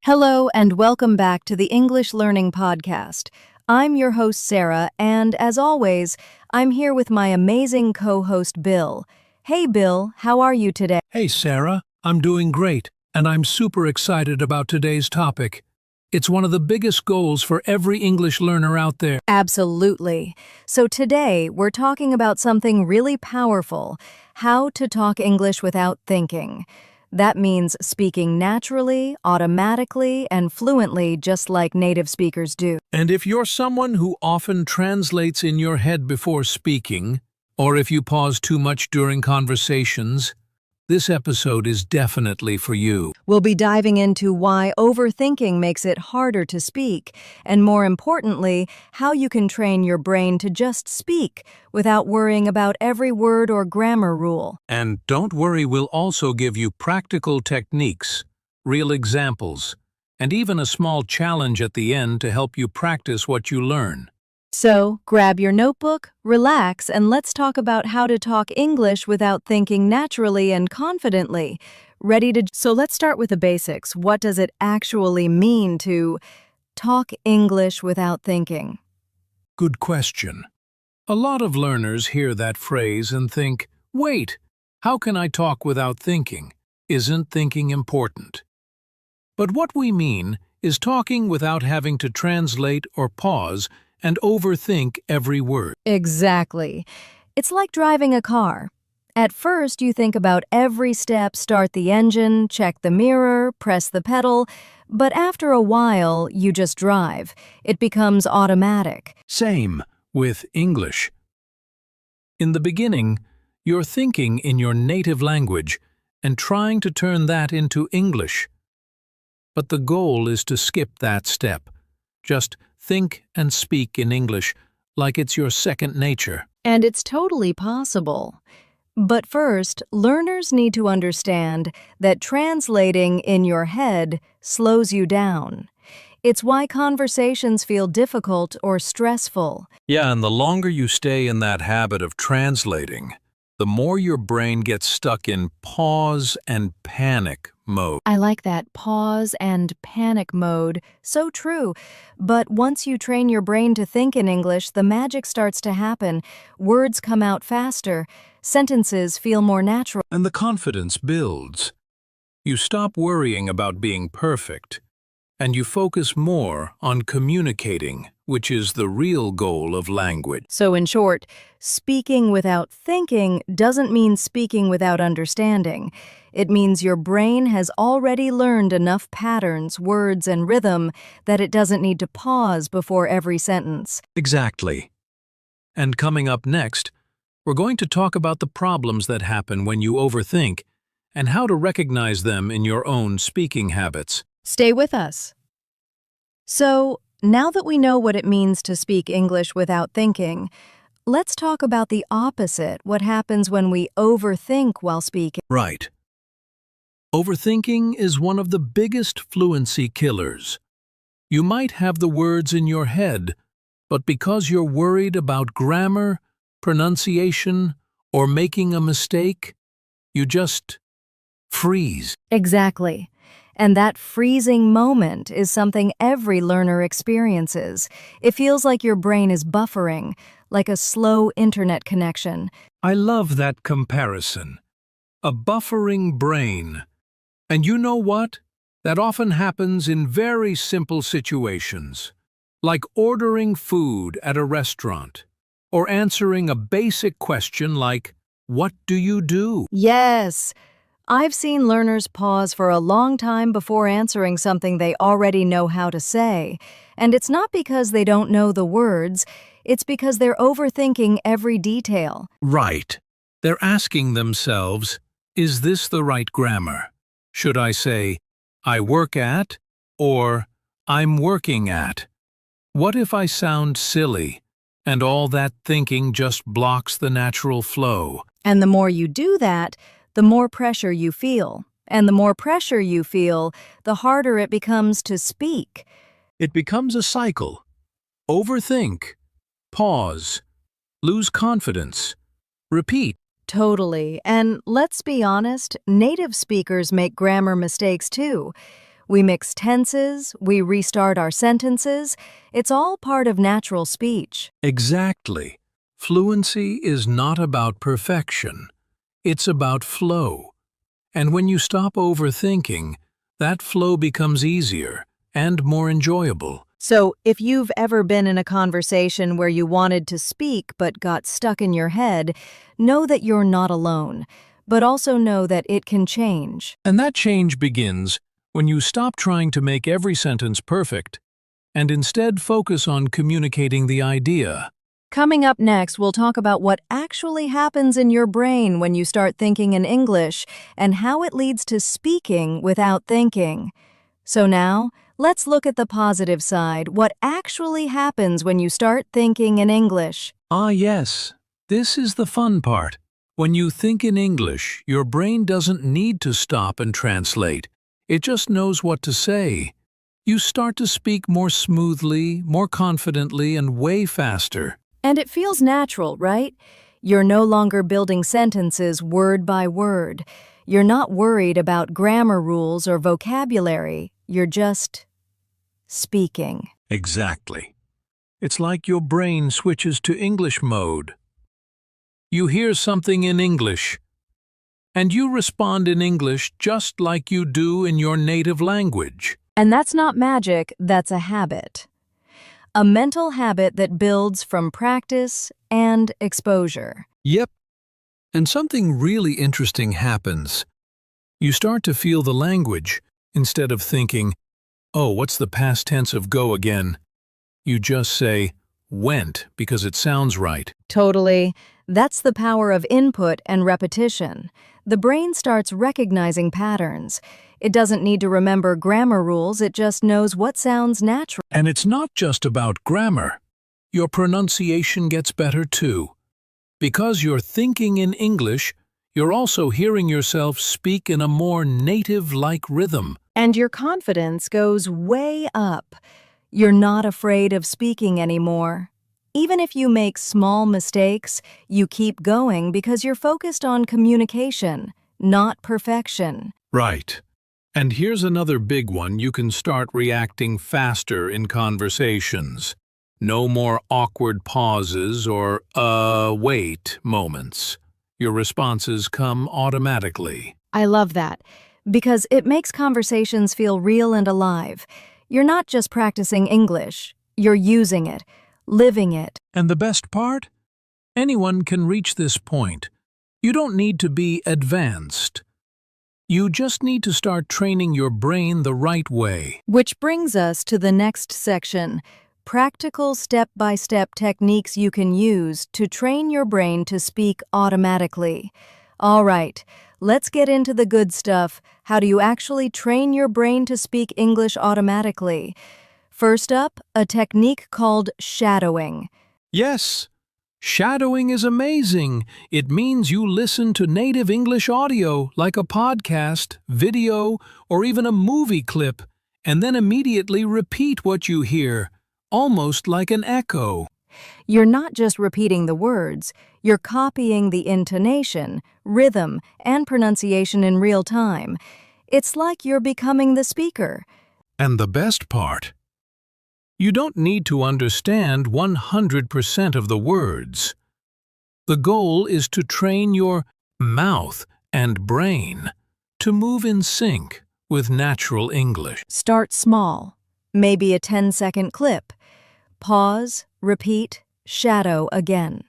Hello, and welcome back to the English Learning Podcast. I'm your host, Sarah, and as always, I'm here with my amazing co-host, Bill. Hey, Bill, how are you today? Hey, Sarah. I'm doing great, and I'm super excited about today's topic. It's one of the biggest goals for every English learner out there. Absolutely. So today, we're talking about something really powerful, how to talk English without thinking. That means speaking naturally, automatically, and fluently, just like native speakers do. And if you're someone who often translates in your head before speaking, or if you pause too much during conversations, this episode is definitely for you. We'll be diving into why overthinking makes it harder to speak, and more importantly, how you can train your brain to just speak without worrying about every word or grammar rule. And don't worry, we'll also give you practical techniques, real examples, and even a small challenge at the end to help you practice what you learn. So, grab your notebook, relax, and let's talk about how to talk English without thinking naturally and confidently. So let's start with the basics. What does it actually mean to talk English without thinking? Good question. A lot of learners hear that phrase and think, wait, how can I talk without thinking? Isn't thinking important? But what we mean is talking without having to translate or pause and overthink every word. Exactly. It's like driving a car. At first, you think about every step, start the engine, check the mirror, press the pedal, but after a while, you just drive. It becomes automatic. Same with English. In the beginning, you're thinking in your native language and trying to turn that into English. But the goal is to skip that step. Just think and speak in English like it's your second nature. And it's totally possible. But first, learners need to understand that translating in your head slows you down. It's why conversations feel difficult or stressful. Yeah, and the longer you stay in that habit of translating, the more your brain gets stuck in pause and panic mode. I like that, pause and panic mode. So true. But once you train your brain to think in English, the magic starts to happen. Words come out faster. Sentences feel more natural. And the confidence builds. You stop worrying about being perfect, and you focus more on communicating, which is the real goal of language. So in short, speaking without thinking doesn't mean speaking without understanding. It means your brain has already learned enough patterns, words, and rhythm that it doesn't need to pause before every sentence. Exactly. And coming up next, we're going to talk about the problems that happen when you overthink and how to recognize them in your own speaking habits. Stay with us. So, now that we know what it means to speak English without thinking, let's talk about the opposite, what happens when we overthink while speaking. Right. Overthinking is one of the biggest fluency killers. You might have the words in your head, but because you're worried about grammar, pronunciation, or making a mistake, you just freeze. Exactly. And that freezing moment is something every learner experiences. It feels like your brain is buffering, like a slow internet connection. I love that comparison. A buffering brain. And you know what? That often happens in very simple situations, like ordering food at a restaurant, or answering a basic question like, "What do you do?" Yes. I've seen learners pause for a long time before answering something they already know how to say. And it's not because they don't know the words, it's because they're overthinking every detail. Right. They're asking themselves, is this the right grammar? Should I say, I work at, or I'm working at? What if I sound silly, and all that thinking just blocks the natural flow? And the more you do that, the more pressure you feel. And the more pressure you feel, the harder it becomes to speak. It becomes a cycle. Overthink, pause, lose confidence, repeat. Totally. And let's be honest, native speakers make grammar mistakes too. We mix tenses, we restart our sentences. It's all part of natural speech. Exactly. Fluency is not about perfection. It's about flow. And when you stop overthinking, that flow becomes easier and more enjoyable. So, if you've ever been in a conversation where you wanted to speak but got stuck in your head, know that you're not alone, but also know that it can change. And that change begins when you stop trying to make every sentence perfect and instead focus on communicating the idea. Coming up next, we'll talk about what actually happens in your brain when you start thinking in English and how it leads to speaking without thinking. So now, let's look at the positive side, what actually happens when you start thinking in English. Ah, yes. This is the fun part. When you think in English, your brain doesn't need to stop and translate. It just knows what to say. You start to speak more smoothly, more confidently, and way faster. And it feels natural, right? You're no longer building sentences word by word. You're not worried about grammar rules or vocabulary. You're just speaking. Exactly. It's like your brain switches to English mode. You hear something in English, and you respond in English just like you do in your native language. And that's not magic, that's a habit. A mental habit that builds from practice and exposure. Yep. And something really interesting happens. You start to feel the language instead of thinking, oh, what's the past tense of go again? You just say, went, because it sounds right. Totally. That's the power of input and repetition. The brain starts recognizing patterns. It doesn't need to remember grammar rules, it just knows what sounds natural. And it's not just about grammar. Your pronunciation gets better too. Because you're thinking in English, you're also hearing yourself speak in a more native-like rhythm. And your confidence goes way up. You're not afraid of speaking anymore. Even if you make small mistakes, you keep going because you're focused on communication, not perfection. Right. And here's another big one: you can start reacting faster in conversations. No more awkward pauses or wait moments. Your responses come automatically. I love that, because it makes conversations feel real and alive. You're not just practicing English, you're using it, living it. And the best part? Anyone can reach this point. You don't need to be advanced. You just need to start training your brain the right way. Which brings us to the next section, practical step-by-step techniques you can use to train your brain to speak automatically. All right, let's get into the good stuff. How do you actually train your brain to speak English automatically? First up, a technique called shadowing. Yes, shadowing is amazing. It means you listen to native English audio, like a podcast, video, or even a movie clip, and then immediately repeat what you hear, almost like an echo. You're not just repeating the words, you're copying the intonation, rhythm, and pronunciation in real time. It's like you're becoming the speaker. And the best part? You don't need to understand 100% of the words. The goal is to train your mouth and brain to move in sync with natural English. Start small, maybe a 10-second clip. Pause, repeat, shadow again.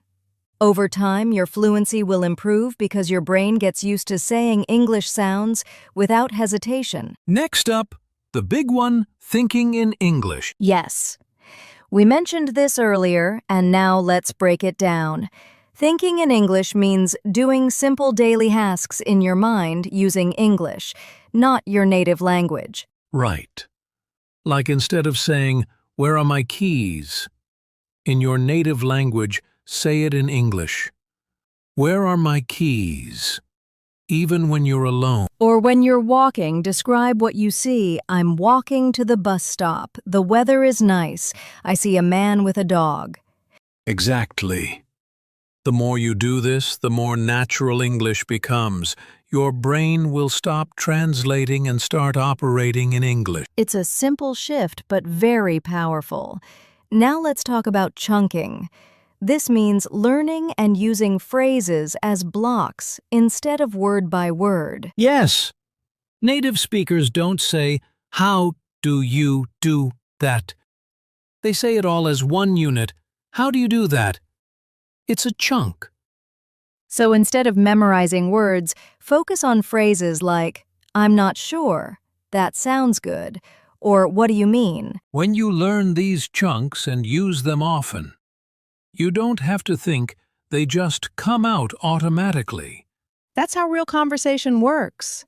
Over time, your fluency will improve because your brain gets used to saying English sounds without hesitation. Next up, the big one, thinking in English. Yes. We mentioned this earlier, and now let's break it down. Thinking in English means doing simple daily tasks in your mind using English, not your native language. Right. Like instead of saying, "Where are my keys?" in your native language, say it in English. Where are my keys? Even when you're alone. Or when you're walking, describe what you see. I'm walking to the bus stop. The weather is nice. I see a man with a dog. Exactly. The more you do this, the more natural English becomes. Your brain will stop translating and start operating in English. It's a simple shift, but very powerful. Now let's talk about chunking. This means learning and using phrases as blocks instead of word by word. Yes. Native speakers don't say, "How do you do that?" They say it all as one unit. How do you do that? It's a chunk. So instead of memorizing words, focus on phrases like, "I'm not sure," "That sounds good," or "What do you mean?" When you learn these chunks and use them often, you don't have to think, they just come out automatically. That's how real conversation works.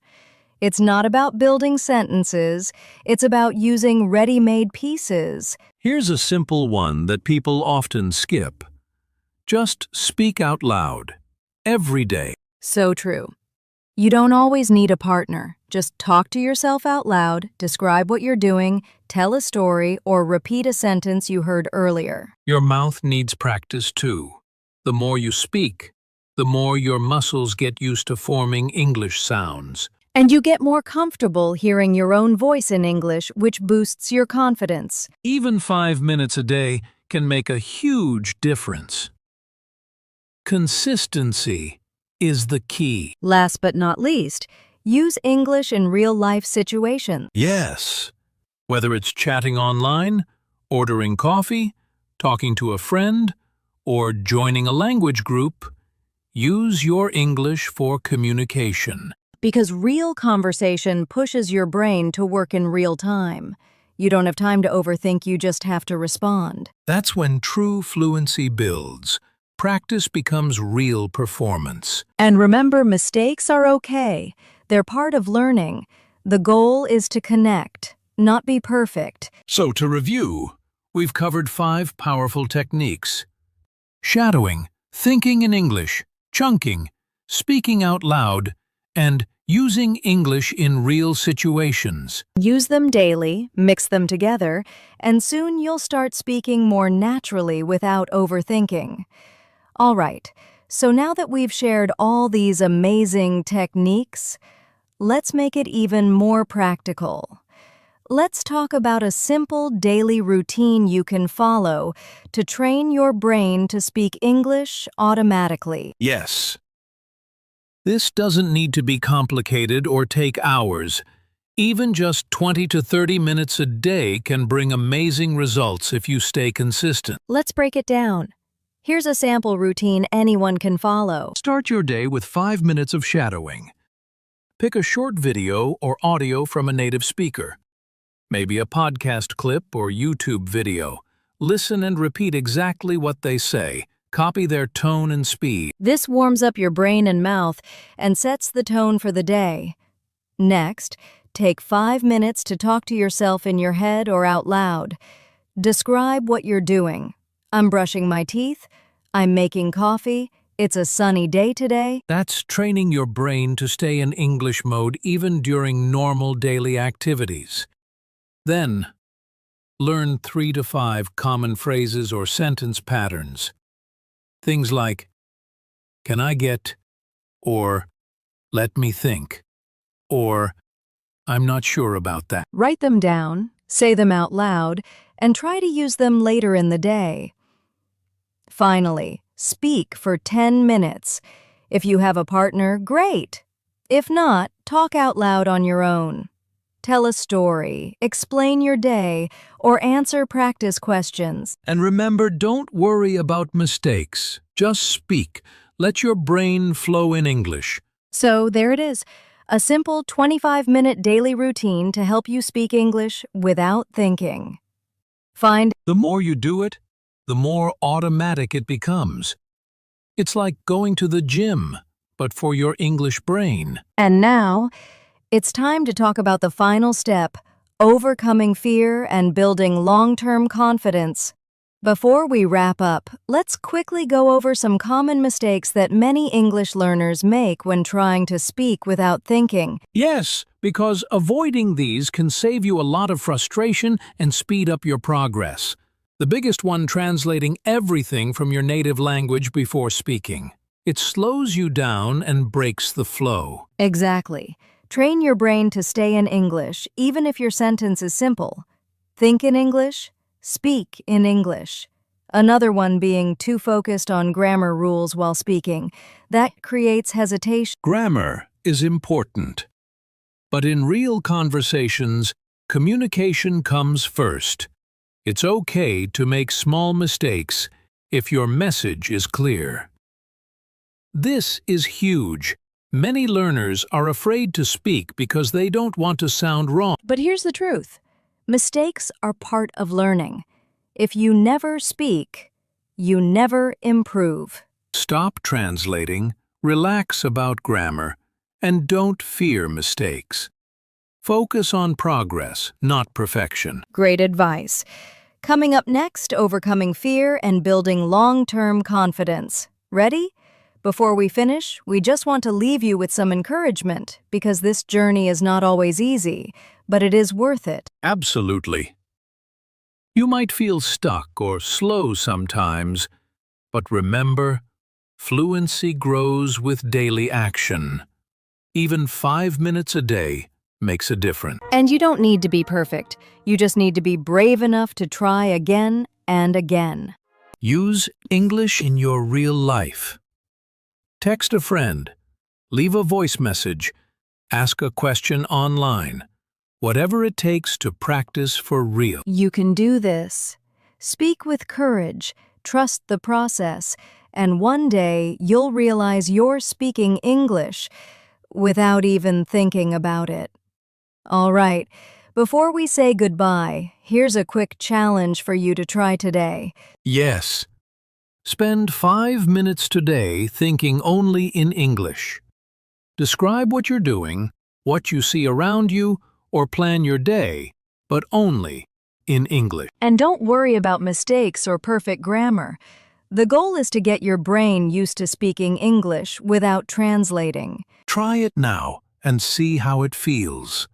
It's not about building sentences, it's about using ready-made pieces. Here's a simple one that people often skip. Just speak out loud. Every day. So true. You don't always need a partner. Just talk to yourself out loud, describe what you're doing, tell a story, or repeat a sentence you heard earlier. Your mouth needs practice too. The more you speak, the more your muscles get used to forming English sounds. And you get more comfortable hearing your own voice in English, which boosts your confidence. Even 5 minutes a day can make a huge difference. Consistency is the key. Last but not least, use English in real-life situations. Yes. Whether it's chatting online, ordering coffee, talking to a friend, or joining a language group, use your English for communication. Because real conversation pushes your brain to work in real time. You don't have time to overthink, you just have to respond. That's when true fluency builds. Practice becomes real performance. And remember, mistakes are okay. They're part of learning. The goal is to connect, not be perfect. So to review, we've covered 5 powerful techniques. Shadowing, thinking in English, chunking, speaking out loud, and using English in real situations. Use them daily, mix them together, and soon you'll start speaking more naturally without overthinking. All right, so now that we've shared all these amazing techniques, let's make it even more practical. Let's talk about a simple daily routine you can follow to train your brain to speak English automatically. Yes. This doesn't need to be complicated or take hours. Even just 20 to 30 minutes a day can bring amazing results if you stay consistent. Let's break it down. Here's a sample routine anyone can follow. Start your day with 5 minutes of shadowing. Pick a short video or audio from a native speaker. Maybe a podcast clip or YouTube video. Listen and repeat exactly what they say. Copy their tone and speed. This warms up your brain and mouth and sets the tone for the day. Next, take 5 minutes to talk to yourself in your head or out loud. Describe what you're doing. I'm brushing my teeth. I'm making coffee. It's a sunny day today. That's training your brain to stay in English mode even during normal daily activities. Then, learn 3 to 5 common phrases or sentence patterns. Things like, "Can I get," or "Let me think," or "I'm not sure about that." Write them down, say them out loud, and try to use them later in the day. Finally, speak for 10 minutes. If you have a partner, great. If not, talk out loud on your own. Tell a story, explain your day, or answer practice questions. And remember, don't worry about mistakes. Just speak. Let your brain flow in English. So there it is, a simple 25-minute daily routine to help you speak English without thinking. The more you do it, the more automatic it becomes. It's like going to the gym, but for your English brain. And now, it's time to talk about the final step, overcoming fear and building long-term confidence. Before we wrap up, let's quickly go over some common mistakes that many English learners make when trying to speak without thinking. Yes, because avoiding these can save you a lot of frustration and speed up your progress. The biggest one translating everything from your native language before speaking. It slows you down and breaks the flow. Exactly. Train your brain to stay in English, even if your sentence is simple. Think in English, speak in English. Another one being too focused on grammar rules while speaking. That creates hesitation. Grammar is important. But in real conversations, communication comes first. It's okay to make small mistakes if your message is clear. This is huge. Many learners are afraid to speak because they don't want to sound wrong. But here's the truth. Mistakes are part of learning. If you never speak, you never improve. Stop translating, relax about grammar, and don't fear mistakes. Focus on progress, not perfection. Great advice. Coming up next, overcoming fear and building long-term confidence. Ready? Before we finish, we just want to leave you with some encouragement, because this journey is not always easy, but it is worth it. Absolutely. You might feel stuck or slow sometimes, but remember, fluency grows with daily action. Even 5 minutes a day makes a difference. And you don't need to be perfect. You just need to be brave enough to try again and again. Use English in your real life. Text a friend, leave a voice message, ask a question online. Whatever it takes to practice for real. You can do this. Speak with courage, trust the process, and one day you'll realize you're speaking English without even thinking about it. All right, before we say goodbye, here's a quick challenge for you to try today. Yes. Spend 5 minutes today thinking only in English. Describe what you're doing, what you see around you, or plan your day, but only in English. And don't worry about mistakes or perfect grammar. The goal is to get your brain used to speaking English without translating. Try it now and see how it feels.